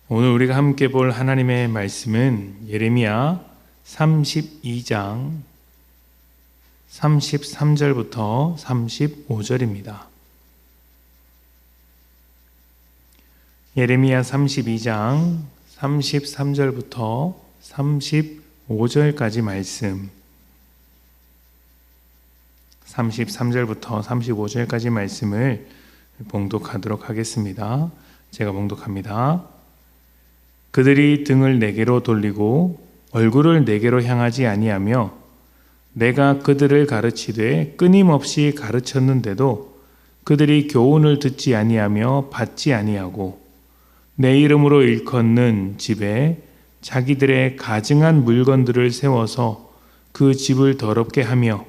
오늘 우리가 함께 볼 하나님의 말씀은 예레미야 32장 33절부터 35절입니다. 예레미야 32장 33절부터 35절까지 말씀, 33절부터 35절까지 말씀을 봉독하도록 하겠습니다. 제가 봉독합니다. 그들이 등을 내게로 돌리고 얼굴을 내게로 향하지 아니하며 내가 그들을 가르치되 끊임없이 가르쳤는데도 그들이 교훈을 듣지 아니하며 받지 아니하고 내 이름으로 일컫는 집에 자기들의 가증한 물건들을 세워서 그 집을 더럽게 하며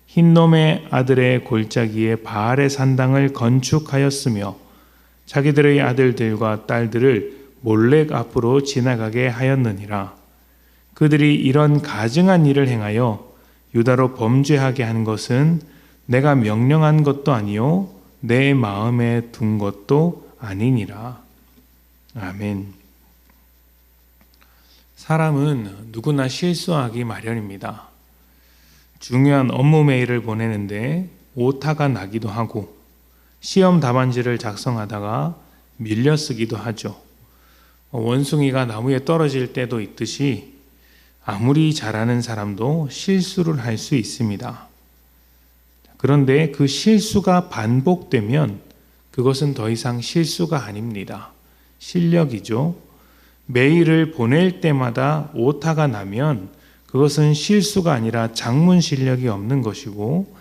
흰놈의 아들의 골짜기에 바알의 산당을 건축하였으며 자기들의 아들들과 딸들을 몰렉 앞으로 지나가게 하였느니라. 그들이 이런 가증한 일을 행하여 유다로 범죄하게 한 것은 내가 명령한 것도 아니요 내 마음에 둔 것도 아니니라. 아멘. 사람은 누구나 실수하기 마련입니다. 중요한 업무 메일을 보내는데 오타가 나기도 하고 시험 답안지를 작성하다가 밀려 쓰기도 하죠. 원숭이가 나무에 떨어질 때도 있듯이 아무리 잘하는 사람도 실수를 할 수 있습니다. 그런데 그 실수가 반복되면 그것은 더 이상 실수가 아닙니다. 실력이죠. 메일을 보낼 때마다 오타가 나면 그것은 실수가 아니라 작문 실력이 없는 것이고,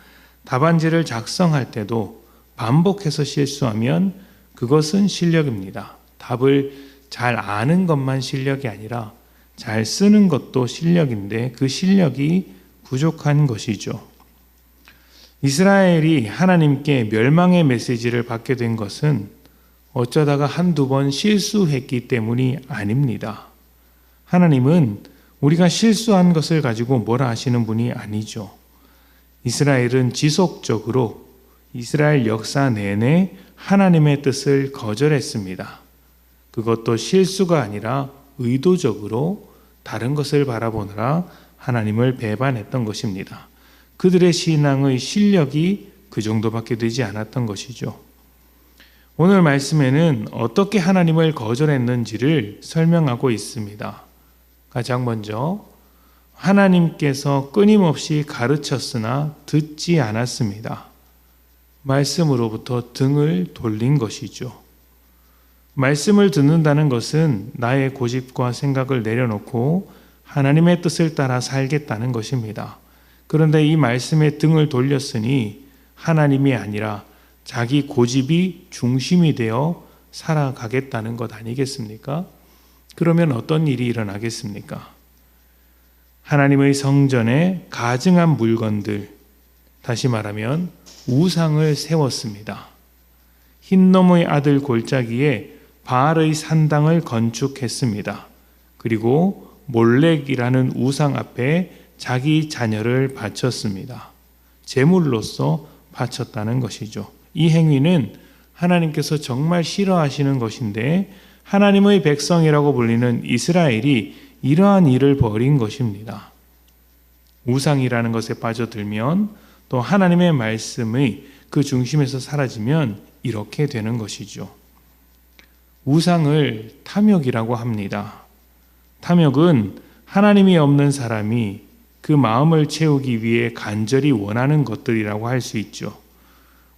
답안지를 작성할 때도 반복해서 실수하면 그것은 실력입니다. 답을 잘 아는 것만 실력이 아니라 잘 쓰는 것도 실력인데 그 실력이 부족한 것이죠. 이스라엘이 하나님께 멸망의 메시지를 받게 된 것은 어쩌다가 한두 번 실수했기 때문이 아닙니다. 하나님은 우리가 실수한 것을 가지고 뭐라 하시는 분이 아니죠. 이스라엘은 지속적으로 이스라엘 역사 내내 하나님의 뜻을 거절했습니다. 그것도 실수가 아니라 의도적으로 다른 것을 바라보느라 하나님을 배반했던 것입니다. 그들의 신앙의 실력이 그 정도밖에 되지 않았던 것이죠. 오늘 말씀에는 어떻게 하나님을 거절했는지를 설명하고 있습니다. 가장 먼저 하나님께서 끊임없이 가르쳤으나 듣지 않았습니다. 말씀으로부터 등을 돌린 것이죠. 말씀을 듣는다는 것은 나의 고집과 생각을 내려놓고 하나님의 뜻을 따라 살겠다는 것입니다. 그런데 이 말씀에 등을 돌렸으니 하나님이 아니라 자기 고집이 중심이 되어 살아가겠다는 것 아니겠습니까? 그러면 어떤 일이 일어나겠습니까? 하나님의 성전에 가증한 물건들, 다시 말하면 우상을 세웠습니다. 흰놈의 아들 골짜기에 바알의 산당을 건축했습니다. 그리고 몰렉이라는 우상 앞에 자기 자녀를 바쳤습니다. 제물로서 바쳤다는 것이죠. 이 행위는 하나님께서 정말 싫어하시는 것인데 하나님의 백성이라고 불리는 이스라엘이 이러한 일을 벌인 것입니다. 우상이라는 것에 빠져들면 또 하나님의 말씀의 그 중심에서 사라지면 이렇게 되는 것이죠. 우상을 탐욕이라고 합니다. 탐욕은 하나님이 없는 사람이 그 마음을 채우기 위해 간절히 원하는 것들이라고 할 수 있죠.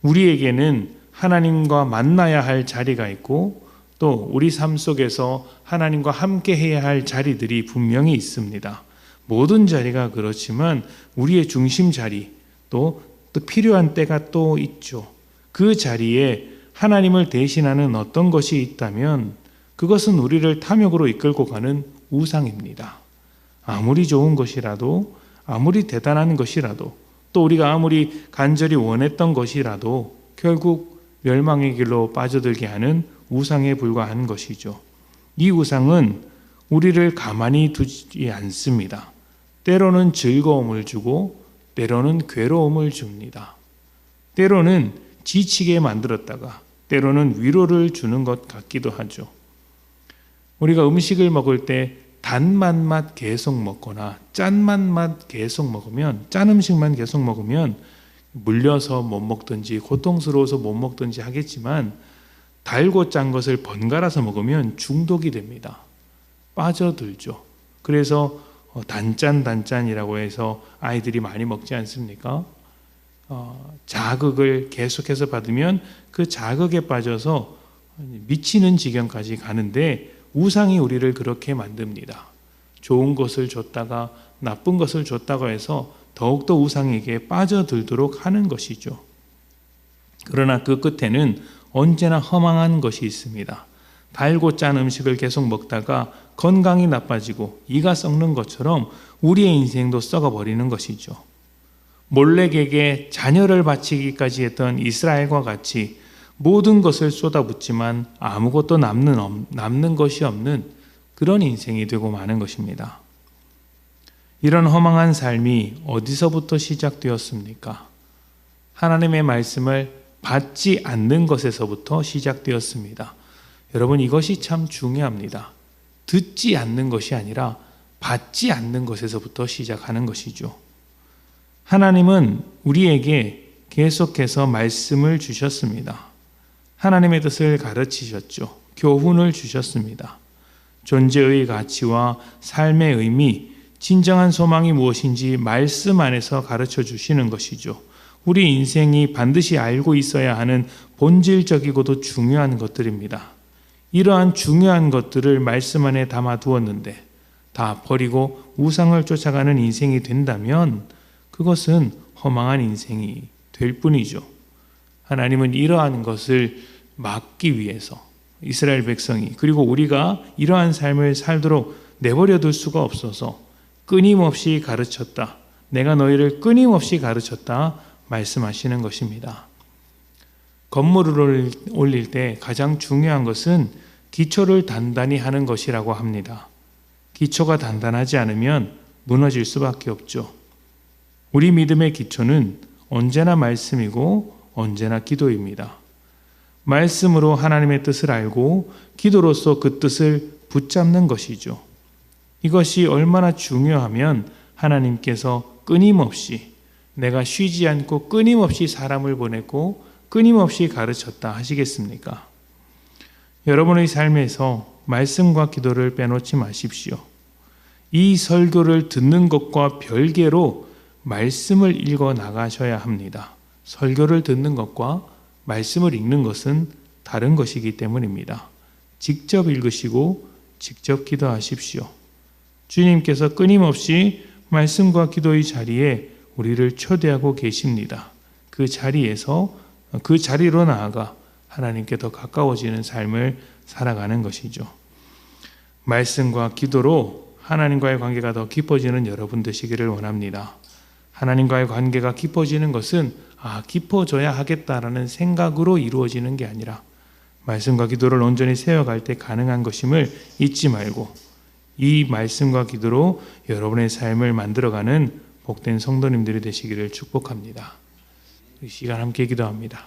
우리에게는 하나님과 만나야 할 자리가 있고 또 우리 삶 속에서 하나님과 함께 해야 할 자리들이 분명히 있습니다. 모든 자리가 그렇지만 우리의 중심 자리, 또 필요한 때가 또 있죠. 그 자리에 하나님을 대신하는 어떤 것이 있다면 그것은 우리를 탐욕으로 이끌고 가는 우상입니다. 아무리 좋은 것이라도, 아무리 대단한 것이라도, 또 우리가 아무리 간절히 원했던 것이라도 결국 멸망의 길로 빠져들게 하는 우상에 불과한 것이죠. 이 우상은 우리를 가만히 두지 않습니다. 때로는 즐거움을 주고 때로는 괴로움을 줍니다. 때로는 지치게 만들었다가 때로는 위로를 주는 것 같기도 하죠. 우리가 음식을 먹을 때 단맛만 계속 먹거나 짠맛만 계속 먹으면, 짠 음식만 계속 먹으면 물려서 못 먹든지 고통스러워서 못 먹든지 하겠지만, 달고 짠 것을 번갈아서 먹으면 중독이 됩니다. 빠져들죠. 그래서 단짠이라고 해서 아이들이 많이 먹지 않습니까? 자극을 계속해서 받으면 그 자극에 빠져서 미치는 지경까지 가는데, 우상이 우리를 그렇게 만듭니다. 좋은 것을 줬다가 나쁜 것을 줬다고 해서 더욱더 우상에게 빠져들도록 하는 것이죠. 그러나 그 끝에는 언제나 허망한 것이 있습니다. 달고 짠 음식을 계속 먹다가 건강이 나빠지고 이가 썩는 것처럼 우리의 인생도 썩어버리는 것이죠. 몰렉에게 자녀를 바치기까지 했던 이스라엘과 같이 모든 것을 쏟아붓지만 아무것도 남는 것이 없는 그런 인생이 되고 마는 것입니다. 이런 허망한 삶이 어디서부터 시작되었습니까? 하나님의 말씀을 받지 않는 것에서부터 시작되었습니다. 여러분, 이것이 참 중요합니다. 듣지 않는 것이 아니라 받지 않는 것에서부터 시작하는 것이죠. 하나님은 우리에게 계속해서 말씀을 주셨습니다. 하나님의 뜻을 가르치셨죠. 교훈을 주셨습니다. 존재의 가치와 삶의 의미, 진정한 소망이 무엇인지 말씀 안에서 가르쳐 주시는 것이죠. 우리 인생이 반드시 알고 있어야 하는 본질적이고도 중요한 것들입니다. 이러한 중요한 것들을 말씀 안에 담아 두었는데 다 버리고 우상을 쫓아가는 인생이 된다면 그것은 허망한 인생이 될 뿐이죠. 하나님은 이러한 것을 막기 위해서 이스라엘 백성이, 그리고 우리가 이러한 삶을 살도록 내버려 둘 수가 없어서 끊임없이 가르쳤다. 내가 너희를 끊임없이 가르쳤다 말씀하시는 것입니다. 건물을 올릴 때 가장 중요한 것은 기초를 단단히 하는 것이라고 합니다. 기초가 단단하지 않으면 무너질 수밖에 없죠. 우리 믿음의 기초는 언제나 말씀이고 언제나 기도입니다. 말씀으로 하나님의 뜻을 알고 기도로서 그 뜻을 붙잡는 것이죠. 이것이 얼마나 중요하면 하나님께서 끊임없이, 내가 쉬지 않고 끊임없이 사람을 보냈고 끊임없이 가르쳤다 하시겠습니까? 여러분의 삶에서 말씀과 기도를 빼놓지 마십시오. 이 설교를 듣는 것과 별개로 말씀을 읽어 나가셔야 합니다. 설교를 듣는 것과 말씀을 읽는 것은 다른 것이기 때문입니다. 직접 읽으시고 직접 기도하십시오. 주님께서 끊임없이 말씀과 기도의 자리에 우리를 초대하고 계십니다. 그 자리로 나아가 하나님께 더 가까워지는 삶을 살아가는 것이죠. 말씀과 기도로 하나님과의 관계가 더 깊어지는 여러분 되시기를 원합니다. 하나님과의 관계가 깊어지는 것은 깊어져야 하겠다라는 생각으로 이루어지는 게 아니라 말씀과 기도를 온전히 세워갈 때 가능한 것임을 잊지 말고 이 말씀과 기도로 여러분의 삶을 만들어가는 복된 성도님들이 되시기를 축복합니다. 이 시간 함께 기도합니다.